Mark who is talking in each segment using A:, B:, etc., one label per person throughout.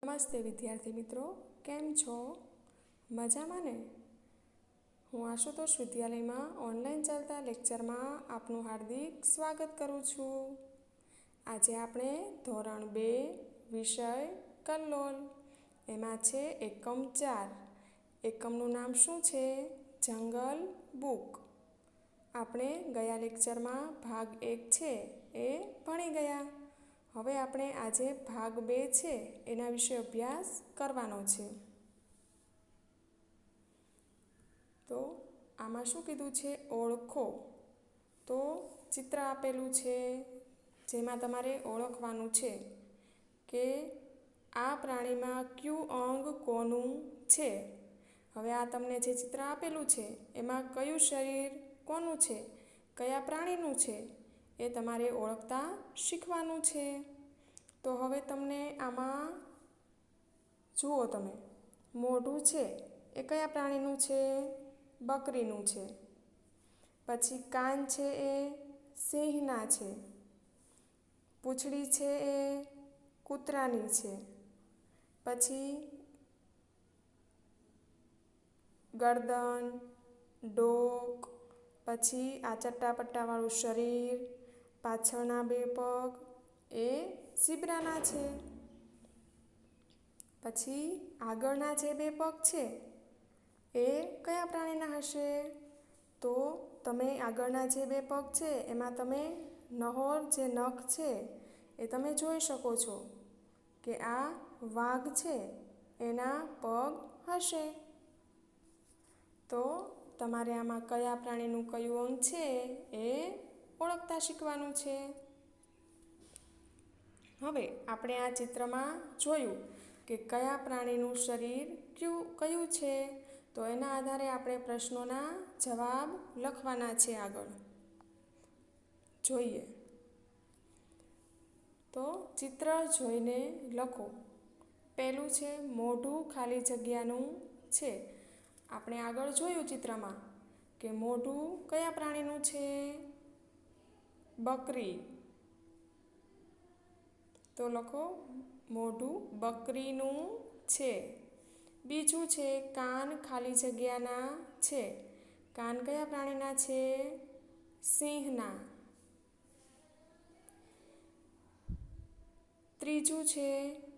A: નમસ્તે વિદ્યાર્થી મિત્રો, કેમ છો? મજામાં ને? હું આશુતોષ વિદ્યાલયમાં ઓનલાઈન ચાલતા લેક્ચરમાં આપનું હાર્દિક સ્વાગત કરું છું. આજે આપણે ધોરણ 2 વિષય કલ્લોલ એમાં છે એકમ 4. એકમનું નામ શું છે? જંગલ બુક. આપણે ગયા લેક્ચરમાં ભાગ 1 છે એ ભણી ગયા. હવે આપણે આજે ભાગ 2 છે એના વિશે અભ્યાસ કરવાનો છે. તો આમાં શું કીધું છે? ઓળખો. તો ચિત્ર આપેલું છે જેમાં તમારે ઓળખવાનું છે કે આ પ્રાણીમાં કયું અંગ કોનું છે. હવે આ તમને જે ચિત્ર આપેલું છે એમાં કયું શરીર કોનું છે, કયા પ્રાણીનું છે એ તમારે ઓળખતા શીખવાનું છે. તો હવે તમને આમાં જુઓ, તમે મોઢું છે એ કયા પ્રાણીનું છે? બકરીનું છે. પછી કાન છે એ સિંહના છે. પૂંછડી છે એ કૂતરાની છે. પછી ગરદન, ડોક, પછી આ ચટ્ટાપટ્ટાવાળું શરીર, પાછળના 2 પગ એ ઝીબ્રાના છે. પછી આગળના જે 2 પગ છે એ કયા પ્રાણીના હશે? તો તમે આગળના જે 2 પગ છે એમાં તમે નહોર જે નખ છે એ તમે જોઈ શકો છો કે આ વાઘ છે એના પગ હશે. તો તમારે આમાં કયા પ્રાણીનું કયું અંગ છે એ ઓળખતા શીખવાનું છે. હવે આપણે આ ચિત્રમાં જોયું કે કયા પ્રાણીનું શરીર કયું છે. તો એના આધારે આપણે પ્રશ્નોના જવાબ લખવાના છે. આગળ જોઈએ તો ચિત્ર જોઈને લખો. પહેલું છે મોઢું ખાલી જગ્યાનું છે. આપણે આગળ જોયું ચિત્રમાં કે મોઢું કયા પ્રાણીનું છે? બકરી. તો લખો મોઢું બકરીનું છે. બીજું છે કાન ખાલી જગ્યાના છે. કાન કયા પ્રાણીના છે? સિંહના. ત્રીજું છે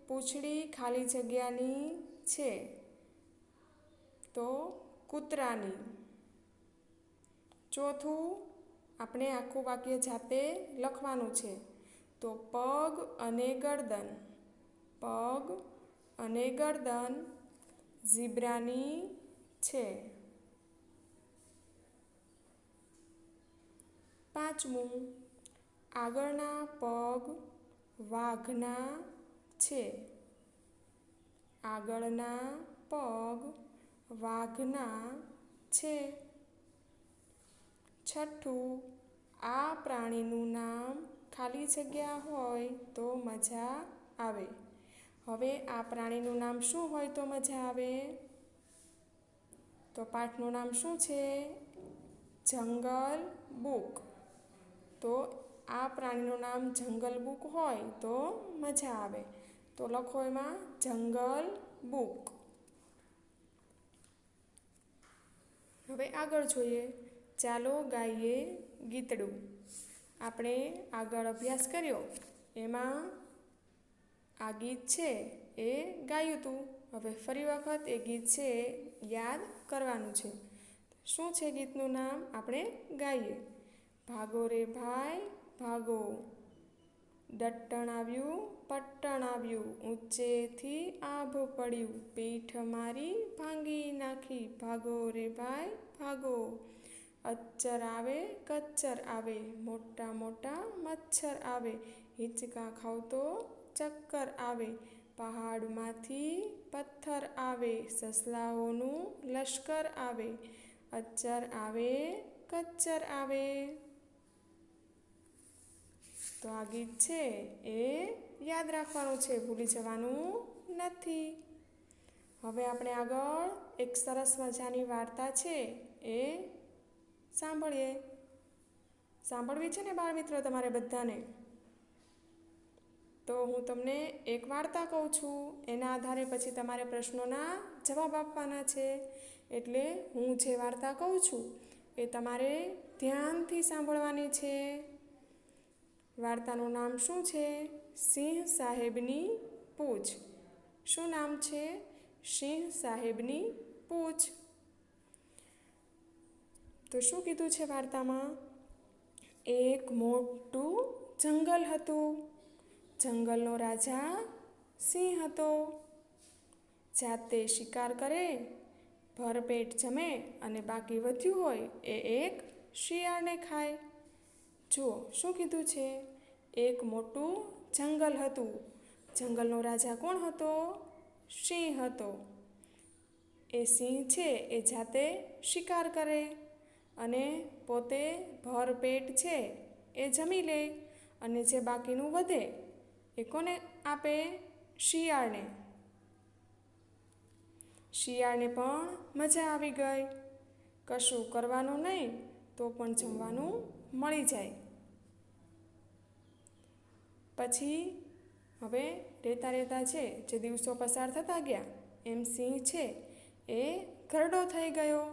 A: પૂંછડી ખાલી જગ્યાની છે. તો કૂતરાની. ચોથું આપણે આખું વાક્ય જાતે લખવાનું છે. તો પગ અને ગરદન. પગ અને ગરદન ઝીબ્રાની છે. પાંચમું આગળના પગ વાઘના છે. આગળના પગ વાઘના છે. છઠ્ઠું આ પ્રાણીનું નામ ખાલી જગ્યા હોય તો મજા આવે. હવે આ પ્રાણીનું નામ શું હોય તો મજા આવે? તો પાઠનું નામ શું છે? જંગલ બુક. તો આ પ્રાણીનું નામ જંગલ બુક હોય તો મજા આવે. તો લખો એમાં જંગલ બુક. હવે આગળ જોઈએ. ચાલો ગાઈએ ગીતડું. આપણે આગળ અભ્યાસ કર્યો એમાં આ ગીત છે એ ગાયું હતું. હવે ફરી વખત એ ગીત છે યાદ કરવાનું છે. શું છે ગીતનું નામ? આપણે ગાઈએ. ભાગો રે ભાઈ ભાગો, દટ્ટણ આવ્યું પટ્ટણ આવ્યું, ઊંચેથી આભ પડ્યું, પીઠ મારી ભાંગી નાખી. ભાગો રે ભાઈ ભાગો, અચ્ચર આવે કચ્ચર આવે, મોટા મોટા મચ્છર આવે, હિંચકા ખાવ તો ચક્કર આવે, પહાડમાંથી પથ્થર આવે, સસલાઓનું લશ્કર આવે, અચ્ચર આવે કચ્ચર આવે. તો આ ગીત છે એ યાદ રાખવાનું છે, ભૂલી જવાનું નથી. હવે આપણે આગળ એક સરસ મજાની વાર્તા છે એ સાંભળીએ. સાંભળવી છે ને બાળમિત્રો તમારે બધાને? તો હું તમને એક વાર્તા કહું છું, એના આધારે પછી તમારે પ્રશ્નોના જવાબ આપવાના છે. એટલે હું જે વાર્તા કહું છું એ તમારે ધ્યાનથી સાંભળવાની છે. વાર્તાનું નામ શું છે? સિંહ સાહેબની પૂંછ. શું નામ છે? સિંહ સાહેબની પૂંછ. તો શું કીધું છે વાર્તામાં? એક મોટું જંગલ હતું. જંગલનો રાજા સિંહ હતો. જાતે શિકાર કરે, ભરપેટ જમે અને બાકી વધ્યું હોય એ એક શિયાળને ખાય. જુઓ શું કીધું છે? એક મોટું જંગલ હતું. જંગલનો રાજા કોણ હતો? સિંહ હતો. એ સિંહ છે એ જાતે શિકાર કરે અને પોતે ભરપેટ છે એ જમી લે અને જે બાકીનું વધે એ કોને આપે? શિયાળને. શિયાળને પણ મજા આવી ગઈ. કશું કરવાનું નહીં તો પણ જમવાનું મળી જાય. પછી હવે રહેતા રહેતા છે જે દિવસો પસાર થતા ગયા એમ સિંહ છે એ ઘરડો થઈ ગયો.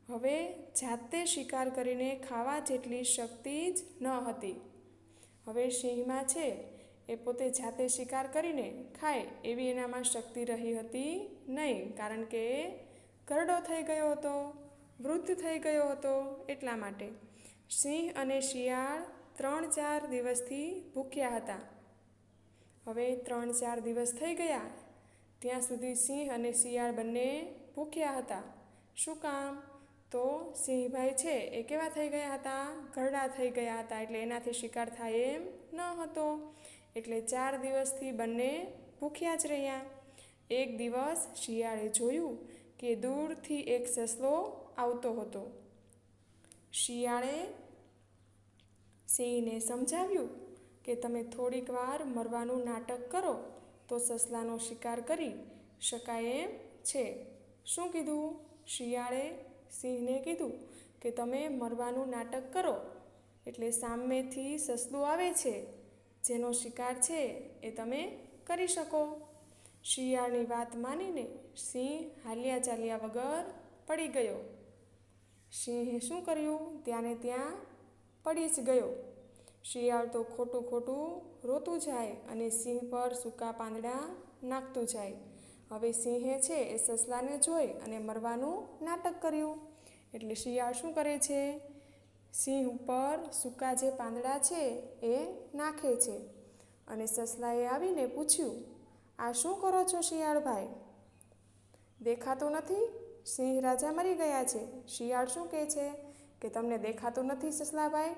A: હવે જાતે શિકાર કરીને ખાવા જેટલી શક્તિ જ ન હતી. હવે સિંહમાં છે એ પોતે જાતે શિકાર કરીને ખાય એવી એનામાં શક્તિ રહી હતી નહીં, કારણ કે એ ઘરડો થઈ ગયો હતો, વૃદ્ધ થઈ ગયો હતો. એટલા માટે સિંહ અને શિયાળ 3-4 દિવસથી ભૂખ્યા હતા. હવે 3-4 દિવસ થઈ ગયા ત્યાં સુધી સિંહ અને શિયાળ બંને ભૂખ્યા હતા. શું કામ? તો સિંહભાઈ છે એ કેવા થઈ ગયા હતા? ઘરડા થઈ ગયા હતા. એટલે એનાથી શિકાર થાય એમ ન હતો. એટલે 4 દિવસથી બંને ભૂખ્યા જ રહ્યા. એક દિવસ શિયાળે જોયું કે દૂરથી એક સસલો આવતો હતો. શિયાળે સિંહને સમજાવ્યું કે તમે થોડીક વાર મરવાનું નાટક કરો તો સસલાનો શિકાર કરી શકાય એમ છે. શું કીધું? શિયાળે સિંહને કીધું કે તમે મરવાનું નાટક કરો એટલે સામેથી સસલું આવે છે જેનો શિકાર છે એ તમે કરી શકો. શિયાળની વાત માનીને સિંહ હાલ્યા ચાલ્યા વગર પડી ગયો. સિંહે શું કર્યું? ત્યાંને ત્યાં પડી જ ગયો. શિયાળ તો ખોટું ખોટું રોતું જાય અને સિંહ પર સૂકા પાંદડા નાખતું જાય. હવે સિંહે છે એ સસલાને જોઈ અને મરવાનું નાટક કર્યું. એટલે શિયાળ શું કરે છે? સિંહ ઉપર સૂકા જે પાંદડા છે એ નાખે છે. અને સસલાએ આવીને પૂછ્યું, આ શું કરો છો શિયાળભાઈ? દેખાતું નથી? સિંહ રાજા મરી ગયા છે. શિયાળ શું કહે છે કે તમને દેખાતું નથી સસલાભાઈ?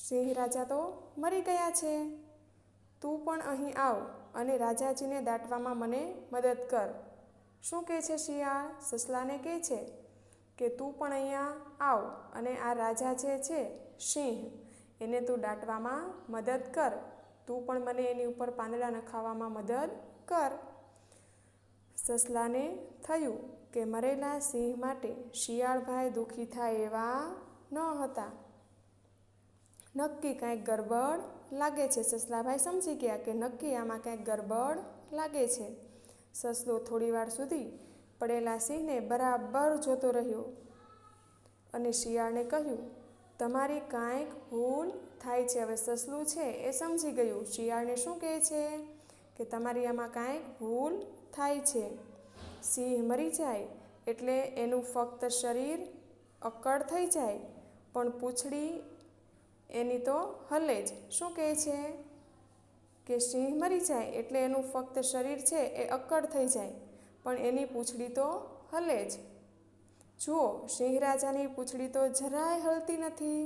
A: સિંહ રાજા તો મરી ગયા છે. તું પણ અહીં આવ અને રાજાજીને દાટવામાં મને મદદ કર. શું કહે છે શિયાળ? સસલાને કહે છે કે તું પણ અહીંયા આવ અને આ રાજા જે છે સિંહ એને તું દાટવામાં મદદ કર. તું પણ મને એની ઉપર પાંદડા નખાવવામાં મદદ કર. સસલાને થયું કે મરેલા સિંહ માટે શિયાળભાઈ દુઃખી થાય એવા ન હતા. નક્કી કાંઈક ગરબડ લાગે છે. સસલાભાઈ સમજી ગયા કે નક્કી આમાં કાંઈક ગરબડ લાગે છે. સસલો થોડીવાર સુધી પડેલા સિંહને બરાબર જોતો રહ્યો અને શિયાળને કહ્યું, તમારી કાંઈક ભૂલ થાય છે. હવે સસલું છે એ સમજી ગયું. શિયાળને શું કહે છે કે તમારી આમાં કાંઈક ભૂલ થાય છે. સિંહ મરી જાય એટલે એનું ફક્ત શરીર અક્કડ થઈ જાય પણ પૂંછડી એની તો હલે જ. શું કહે છે કે સિંહ મરી જાય એટલે એનું ફક્ત શરીર છે એ અક્કડ થઈ જાય પણ એની પૂંછડી તો હલે જ. જુઓ, સિંહ રાજાની પૂંછડી તો જરાય હલતી નથી.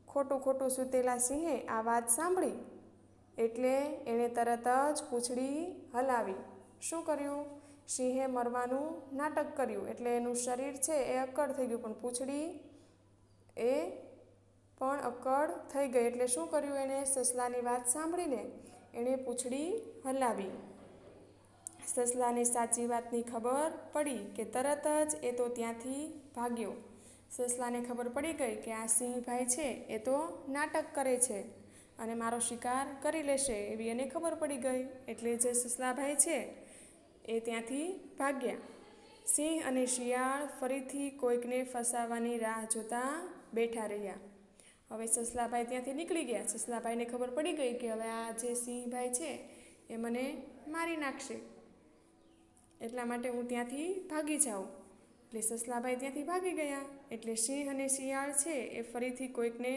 A: ખોટું ખોટું સૂતેલા સિંહે આ વાત સાંભળી એટલે એણે તરત જ પૂંછડી હલાવી. શું કર્યું? સિંહે મરવાનું નાટક કર્યું એટલે એનું શરીર છે એ અક્કડ થઈ ગયું પણ પૂંછડી એ પણ અક્કડ થઈ ગઈ. એટલે શું કર્યું એણે? સસલાની વાત સાંભળીને એણે પૂંછડી હલાવી. સસલાને સાચી વાતની ખબર પડી કે તરત જ એ તો ત્યાંથી ભાગ્યો. સસલાને ખબર પડી ગઈ કે આ સિંહભાઈ છે એ તો નાટક કરે છે અને મારો શિકાર કરી લેશે એવી એને ખબર પડી ગઈ. એટલે જે સસલાભાઈ છે એ ત્યાંથી ભાગ્યા. સિંહ અને શિયાળ ફરીથી કોઈકને ફસાવવાની રાહ જોતા બેઠા રહ્યા. હવે સસલાભાઈ ત્યાંથી નીકળી ગયા. સસલાભાઈને ખબર પડી ગઈ કે હવે આ જે સિંહભાઈ છે એ મને મારી નાખશે, એટલા માટે હું ત્યાંથી ભાગી જાઉં. એટલે સસલાભાઈ ત્યાંથી ભાગી ગયા. એટલે સિંહ અને શિયાળ છે એ ફરીથી કોઈકને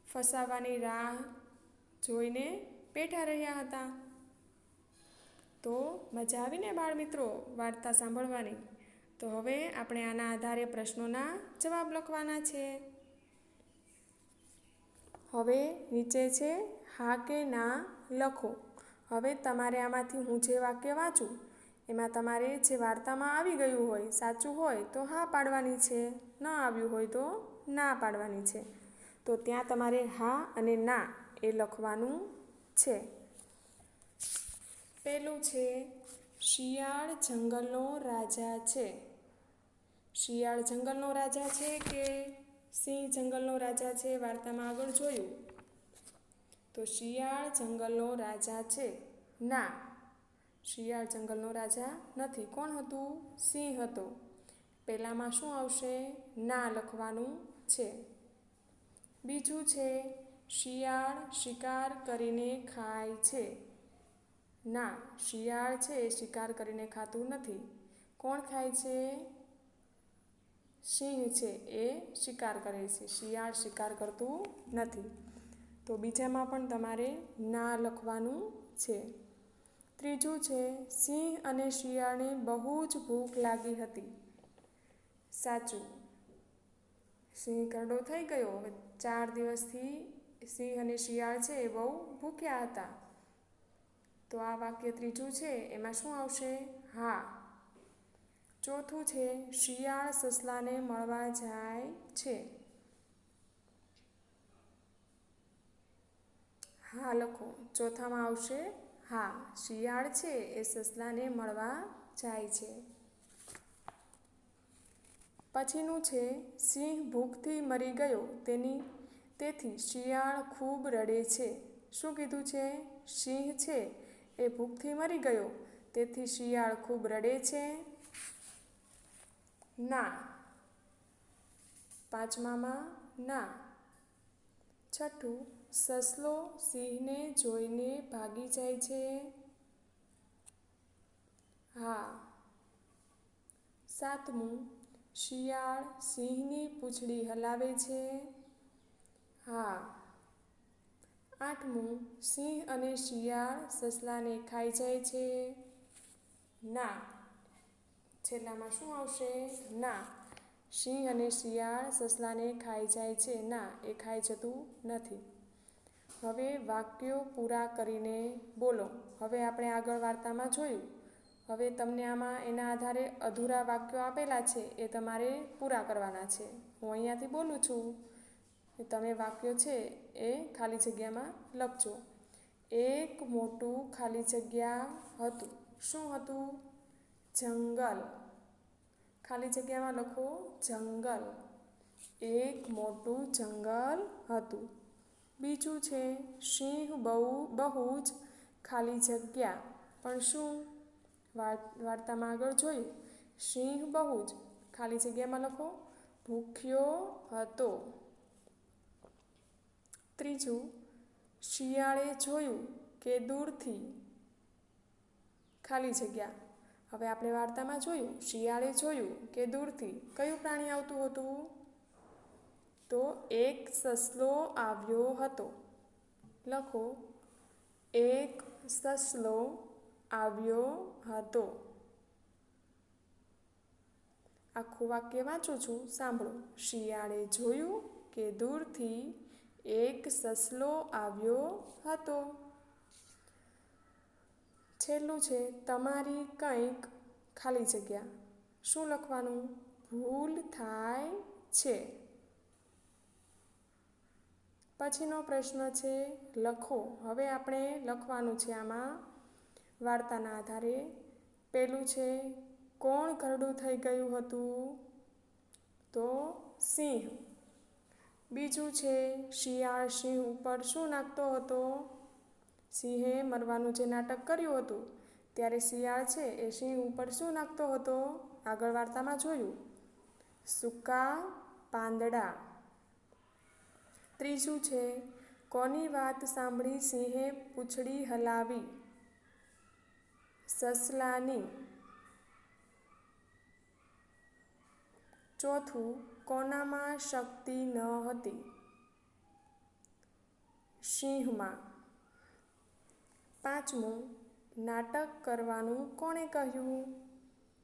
A: ફસાવવાની રાહ જોઈને બેઠા રહ્યા હતા. તો મજા આવીને બાળમિત્રો વાર્તા સાંભળવાની. તો હવે આપણે આના આધારે પ્રશ્નોના જવાબ લખવાના છે. હવે નીચે છે હા કે ના લખો. હવે તમારે આમાંથી હું જે વાક્ય વાંચું એમાં તમારે જે વાર્તામાં આવી ગયું હોય, સાચું હોય તો હા પાડવાની છે, ન આવ્યું હોય તો ના પાડવાની છે. તો ત્યાં તમારે હા અને ના એ લખવાનું છે. પહેલું છે શિયાળ જંગલનો રાજા છે. શિયાળ જંગલનો રાજા છે કે સિંહ જંગલનો રાજા છે? વાર્તામાં આગળ જોયું તો શિયાળ જંગલનો રાજા છે. ના, શિયાળ જંગલનો રાજા નથી. કોણ હતું? સિંહ હતો. પહેલામાં શું આવશે? ના લખવાનું છે. બીજું છે શિયાળ શિકાર કરીને ખાય છે. ના, શિયાળ છે એ શિકાર કરીને ખાતું નથી. કોણ ખાય છે? સિંહ છે એ શિકાર કરે છે. શિયાળ શિકાર કરતું નથી. તો બીજામાં પણ તમારે ના લખવાનું છે. ત્રીજું છે સિંહ અને શિયાળને બહુ જ ભૂખ લાગી હતી. સાચું. સિંહ કરડો થઈ ગયો. 4 દિવસથી સિંહ અને શિયાળ છે એ બહુ ભૂખ્યા હતા. તો આ વાક્ય ત્રીજું છે એમાં શું આવશે? હા. ચોથું છે શિયાળ સસલાને મળવા જાય છે. હા લખો. ચોથામાં આવશે હા. શિયાળ છે એ સસલાને મળવા જાય છે. પછીનું છે સિંહ ભૂખથી મરી ગયો તેથી શિયાળ ખૂબ રડે છે. શું કીધું છે? સિંહ છે એ ભૂખથી મરી ગયો તેથી શિયાળ ખૂબ રડે છે. ના. પાંચમામાં ના. છઠ્ઠું સસલો સિંહને જોઈને ભાગી જાય છે. હા. સાતમું શિયાળ સિંહની પૂંછડી હલાવે છે. હા. આઠમું સિંહ અને શિયાળ સસલાને ખાઈ જાય છે. ના. છેલ્લામાં શું આવશે? ના. સિંહ અને શિયાળ સસલાને ખાઈ જાય છે. ના, એ ખાઈ જતું નથી. હવે વાક્યો પૂરા કરીને બોલો. હવે આપણે આગળ વાર્તામાં જોયું. હવે તમને આમાં એના આધારે અધૂરા વાક્યો આપેલા છે એ તમારે પૂરા કરવાના છે. હું અહીંયાથી બોલું છું. તમે વાક્યો છે એ ખાલી જગ્યામાં લખજો. એક મોટું ખાલી જગ્યા હતું. શું હતું? જંગલ. ખાલી જગ્યામાં લખો જંગલ. એક મોટું જંગલ હતું. બીજું છે સિંહ બહુ જ ખાલી જગ્યા. પણ શું? વાર્તામાં આગળ જોયું. સિંહ બહુ જ ખાલી જગ્યામાં લખો ભૂખ્યો હતો. ત્રીજું શિયાળે જોયું કે દૂરથી ખાલી જગ્યા. હવે આપણે વાર્તામાં જોયું શિયાળે જોયું કે દૂરથી કયું પ્રાણી આવતું હતું? તો એક સસલો આવ્યો હતો. લખો એક સસલો આવ્યો હતો. આખું વાક્ય વાંચું છું, સાંભળો. શિયાળે જોયું કે દૂરથી એક સસલો આવ્યો હતો. છેલ્લું છે તમારી કંઈક ખાલી જગ્યા. શું લખવાનું? ભૂલ થાય છે. પછીનો પ્રશ્ન છે લખો. હવે આપણે લખવાનું છે આમાં વાર્તાના આધારે. પહેલું છે કોણ ઘરડું થઈ ગયું હતું? તો સિંહ. બીજું છે શિયાળ સિંહ ઉપર શું નાખતો હતો? સિંહે મરવાનું જે નાટક કર્યું હતું ત્યારે શિયાળ છે એ સિંહ ઉપર શું નાખતો હતો? આગળ વાર્તામાં જોયું, સૂકા પાંદડા. ત્રીજું છે કોની વાત સાંભળી સિંહે પૂંછડી હલાવી? સસલાની. ચોથું, કોનામાં શક્તિ ન હતી? સિંહમાં. પાંચમું, નાટક કરવાનું કોણે કહ્યું?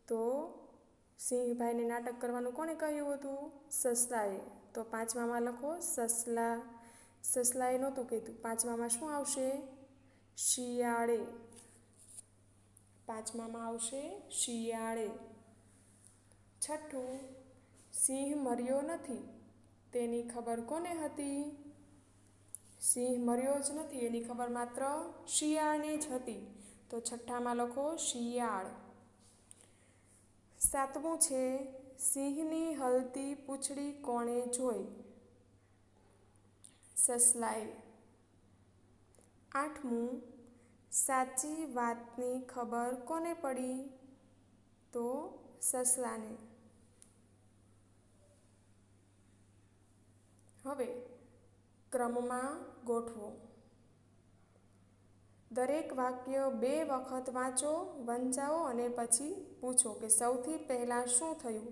A: તો સિંહભાઈને નાટક કરવાનું કોણે કહ્યું હતું? સસલાએ. તો પાંચમામાં લખો સસલા. સસલાએ નહોતું કીધું. પાંચમામાં શું આવશે? શિયાળે. પાંચમામાં આવશે શિયાળે. છઠ્ઠું, સિંહ મર્યો નથી તેની ખબર કોને હતી? સિંહ મર્યો જ નથી એની ખબર માત્ર શિયાળને જ હતી. તો છઠ્ઠામાં લખો શિયાળ. સાતમું છે સિંહની હલતી પૂંછડી કોણે જોઈ? સસલાએ. આઠમું, સાચી વાતની ખબર કોને પડી? તો સસલાને. હવે ક્રમમાં ગોઠવો. દરેક વાક્ય 2 વખત વાંચો, વંચાવો અને પછી પૂછો કે સૌથી પહેલાં શું થયું,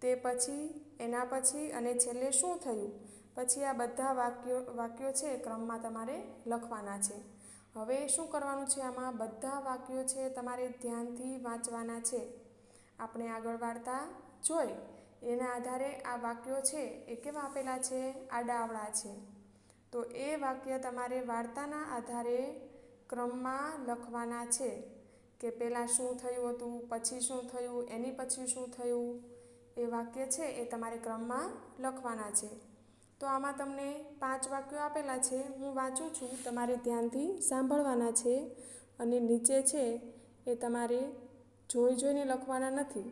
A: તે પછી, એના પછી અને છેલ્લે શું થયું. પછી આ બધા વાક્યો છે ક્રમમાં તમારે લખવાના છે. હવે શું કરવાનું છે? આમાં બધા વાક્યો છે તમારે ધ્યાનથી વાંચવાના છે. આપણે આગળ વાર્તા જોઈ એના આધારે આ વાક્યો છે એ કેવા આપેલા છે? આડાઅવળા છે. તો એ વાક્ય તમારે વાર્તાના આધારે ક્રમમાં લખવાના છે કે પહેલાં શું થયું હતું, પછી શું થયું, એની પછી શું થયું. એ વાક્ય છે એ તમારે ક્રમમાં લખવાના છે. તો આમાં તમને 5 વાક્યો આપેલા છે. હું વાંચું છું, તમારે ધ્યાનથી સાંભળવાના છે અને નીચે છે એ તમારે જોઈને લખવાના નથી.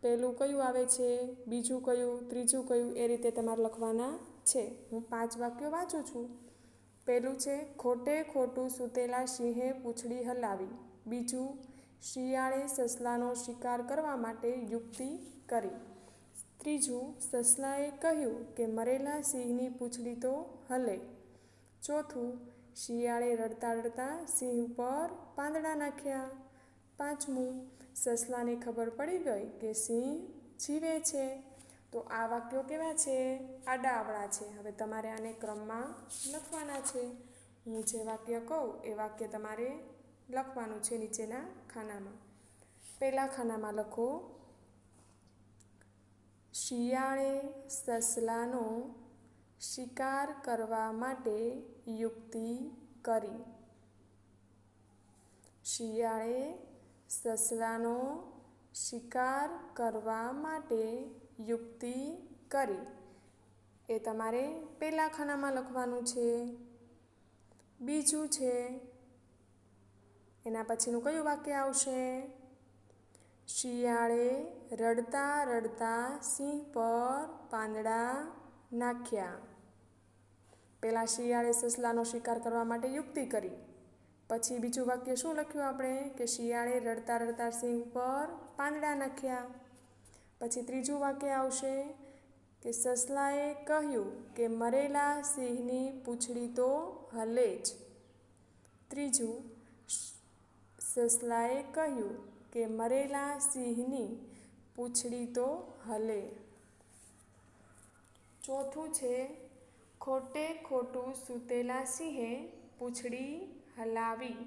A: પહેલું કયું આવે છે, બીજું કયું, ત્રીજું કયું, એ રીતે તમારે લખવાના છે. હું 5 વાક્યો વાંચું છું. પહેલું છે ખોટે ખોટું સૂતેલા સિંહે પૂંછડી હલાવી. બીજું, શિયાળે સસલાનો શિકાર કરવા માટે યુક્તિ કરી. ત્રીજું, સસલાએ કહ્યું કે મરેલા સિંહની પૂંછડી તો હલે. ચોથું, શિયાળે રડતા રડતા સિંહ ઉપર પાંદડા નાખ્યા. પાંચમું, સસલાને ખબર પડી ગઈ કે સિંહ જીવે છે. તો આ વાક્યો કેવા છે? આડાઅવળા છે. હવે તમારે આને ક્રમમાં લખવાના છે. હું જે વાક્ય કહું એ વાક્ય તમારે લખવાનું છે નીચેના ખાનામાં. પહેલા ખાનામાં લખો શિયાળે સસલાનો શિકાર કરવા માટે યુક્તિ કરી. શિયાળે સસલાનો શિકાર કરવા માટે યુક્તિ કરી. એ તમારે પહેલા ખાનામાં લખવાનું છે. બીજું છે એના પછીનું કયું વાક્ય આવશે? શિયાળે રડતા રડતા સિંહ પર પાંદડા નાખ્યા. પહેલાં શિયાળે સસલાનો શિકાર કરવા માટે યુક્તિ કરી. પછી બીજું વાક્ય શું લખ્યું આપણે? કે શિયાળે રડતા રડતા સિંહ પર પાંદડા નાખ્યા. પછી ત્રીજું વાક્ય આવશે કે સસલાએ કહ્યું કે મરેલા સિંહની પૂંછડી તો હલે જ. ત્રીજું, સસલાએ કહ્યું કે મરેલા સિંહની પૂંછડી તો હલે. ચોથું છે ખોટે ખોટું સૂતેલા સિંહે પૂંછડી હલાવી.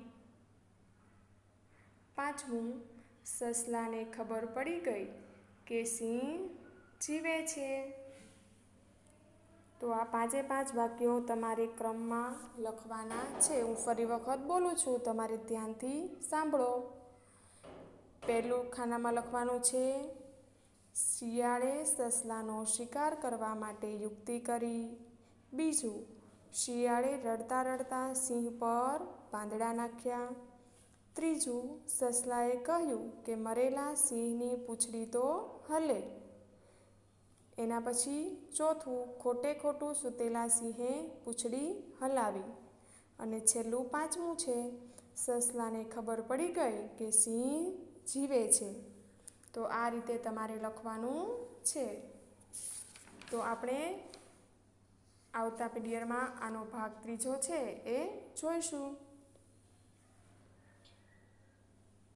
A: પાંચમું, સસલાને ખબર પડી ગઈ કે સિંહ જીવે છે. તો આ 5 વાક્યો તમારે ક્રમમાં લખવાના છે. હું ફરી વખત બોલું છું, તમારે ધ્યાનથી સાંભળો. પહેલું ખાનામાં લખવાનું છે શિયાળે સસલાનો શિકાર કરવા માટે યુક્તિ કરી. બીજું, શિયાળે રડતા રડતા સિંહ પર પાંદડા નાખ્યા. ત્રીજું, સસલાએ કહ્યું કે મરેલા સિંહની પૂંછડી તો હલે. એના પછી ચોથું, ખોટે ખોટું સૂતેલા સિંહે પૂંછડી હલાવી. અને છેલ્લું પાંચમું છે, સસલાને ખબર પડી ગઈ કે સિંહ જીવે છે. તો આ રીતે તમારે લખવાનું છે. તો આપણે આવતા પીરિયડમાં આનો ભાગ ત્રીજો છે એ જોઈશું.